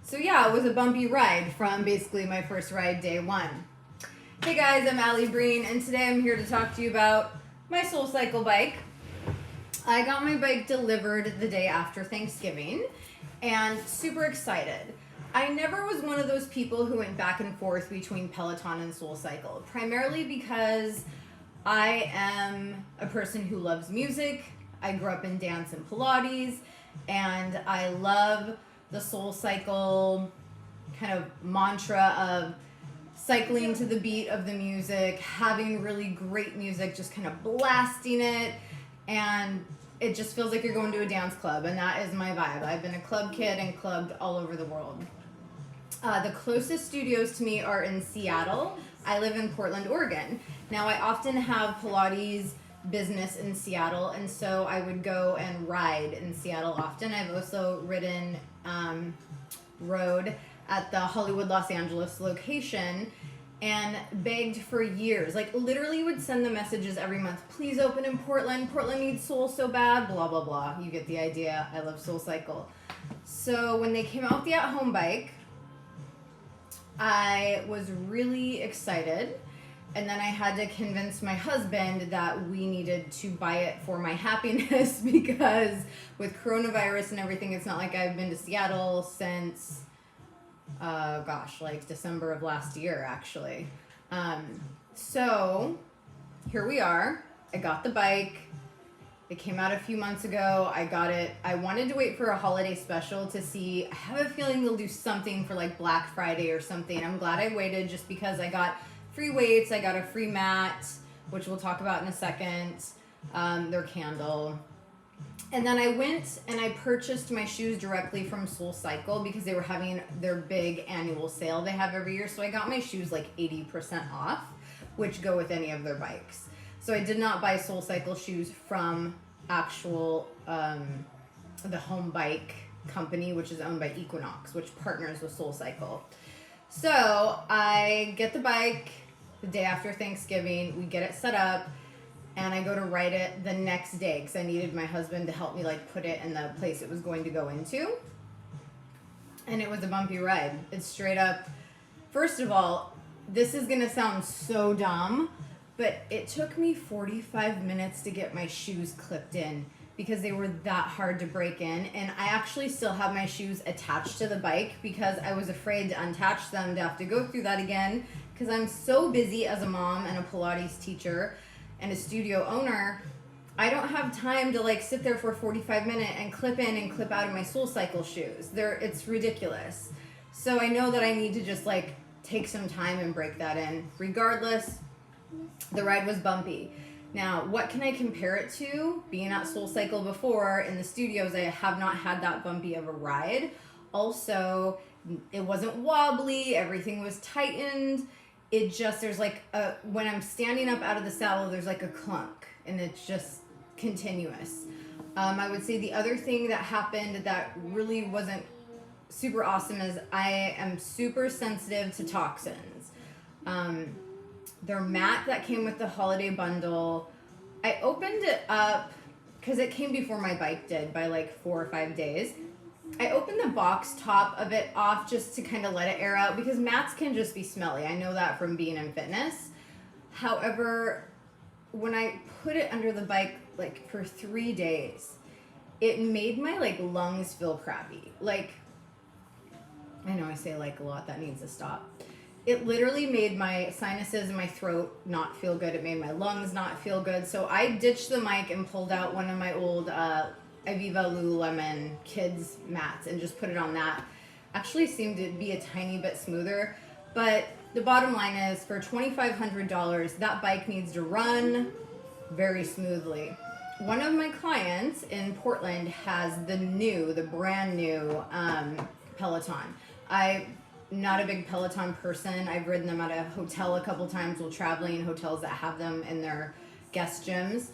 So yeah, it was a bumpy ride from basically my first ride day one. Hey guys, I'm Alli Breen, and today I'm here to talk to you about my Soulcycle bike. I got my bike delivered the day after Thanksgiving, and super excited. I never was one of those people who went back and forth between Peloton and Soulcycle, primarily because I am a person who loves music. I grew up in dance and Pilates, and I love the Soulcycle kind of mantra of cycling to the beat of the music, having really great music, just kind of blasting it, and it just feels like you're going to a dance club, and that is my vibe. I've been a club kid and clubbed all over the world. The closest studios to me are in Seattle. I live in Portland, Oregon. Now, I often have Pilates business in Seattle, and so I would go and ride in Seattle often. I've also ridden road at the Hollywood, Los Angeles location and begged for years. Like, literally would send the messages every month, please open in Portland. Portland needs Soul so bad, blah, blah, blah. You get the idea. I love Soulcycle. So when they came out with the at-home bike, I was really excited. And then I had to convince my husband that we needed to buy it for my happiness because with coronavirus and everything, it's not like I've been to Seattle since, like December of last year, actually. So here we are. I got the bike. It came out a few months ago. I got it. I wanted to wait for a holiday special to see. I have a feeling they'll do something for like Black Friday or something. I'm glad I waited just because I got free weights, I got a free mat, which we'll talk about in a second, their candle. And then I went and I purchased my shoes directly from Soulcycle because they were having their big annual sale they have every year. So I got my shoes like 80% off, which go with any of their bikes. So I did not buy Soulcycle shoes from actual, the home bike company, which is owned by Equinox, which partners with Soulcycle. So I get the bike the day after Thanksgiving, we get it set up, and I go to ride it the next day because I needed my husband to help me like put it in the place it was going to go into. And it was a bumpy ride. It's straight up, first of all, this is gonna sound so dumb, but it took me 45 minutes to get my shoes clipped in because they were that hard to break in. And I actually still have my shoes attached to the bike because I was afraid to unattach them to have to go through that again because I'm so busy as a mom and a Pilates teacher and a studio owner. I don't have time to like sit there for a 45 minute and clip in and clip out of my Soulcycle shoes. It's ridiculous. So I know that I need to just like take some time and break that in. Regardless, the ride was bumpy. Now, what can I compare it to? Being at Soulcycle before in the studios, I have not had that bumpy of a ride. Also, it wasn't wobbly, everything was tightened. It just, there's like when I'm standing up out of the saddle, there's like a clunk, and it's just continuous. I would say the other thing that happened that really wasn't super awesome is I am super sensitive to toxins. Their mat that came with the holiday bundle, I opened it up because it came before my bike did by like 4 or 5 days. I opened the box top of it off just to kind of let it air out because mats can just be smelly. I know that from being in fitness. However, when I put it under the bike like for 3 days, it made my like lungs feel crappy. Like, I know I say like a lot, that needs to stop. It literally made my sinuses and my throat not feel good. It made my lungs not feel good. So I ditched the mic and pulled out one of my old Aviva Lululemon kids mats and just put it on that. Actually seemed to be a tiny bit smoother. But the bottom line is for $2,500, that bike needs to run very smoothly. One of my clients in Portland has the brand new Peloton. I'm not a big Peloton person. I've ridden them at a hotel a couple times while traveling in hotels that have them in their guest gyms.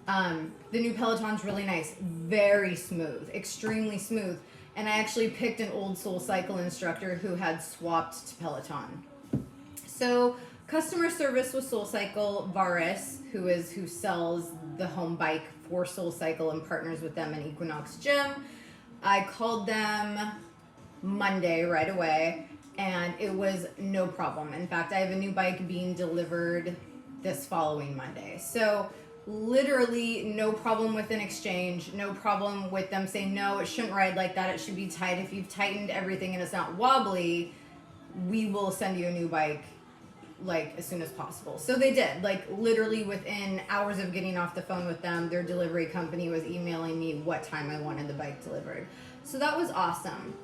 The new Peloton's really nice, very smooth, extremely smooth. And I actually picked an old Soulcycle instructor who had swapped to Peloton. So customer service with Soulcycle, Varis, who sells the home bike for Soulcycle and partners with them in Equinox Gym. I called them Monday right away, and it was no problem. In fact, I have a new bike being delivered this following Monday. So literally no problem with an exchange, no problem with them saying, no, it shouldn't ride like that, it should be tight. If you've tightened everything and it's not wobbly, we will send you a new bike like as soon as possible. So they did, like literally within hours of getting off the phone with them, their delivery company was emailing me what time I wanted the bike delivered. So that was awesome.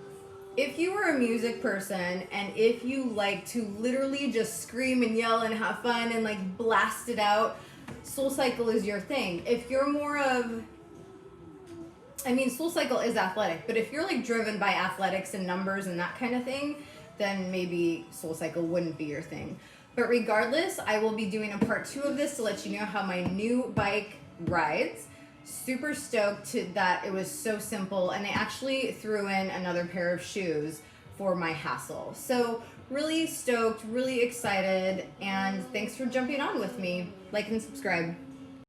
If you are a music person and if you like to literally just scream and yell and have fun and like blast it out, Soulcycle is your thing. If you're more of, I mean, Soulcycle is athletic, but if you're like driven by athletics and numbers and that kind of thing, then maybe Soulcycle wouldn't be your thing. But regardless, I will be doing a part 2 of this to let you know how my new bike rides. Super stoked that it was so simple, and they actually threw in another pair of shoes for my hassle. So really stoked, really excited, and thanks for jumping on with me. Like and subscribe.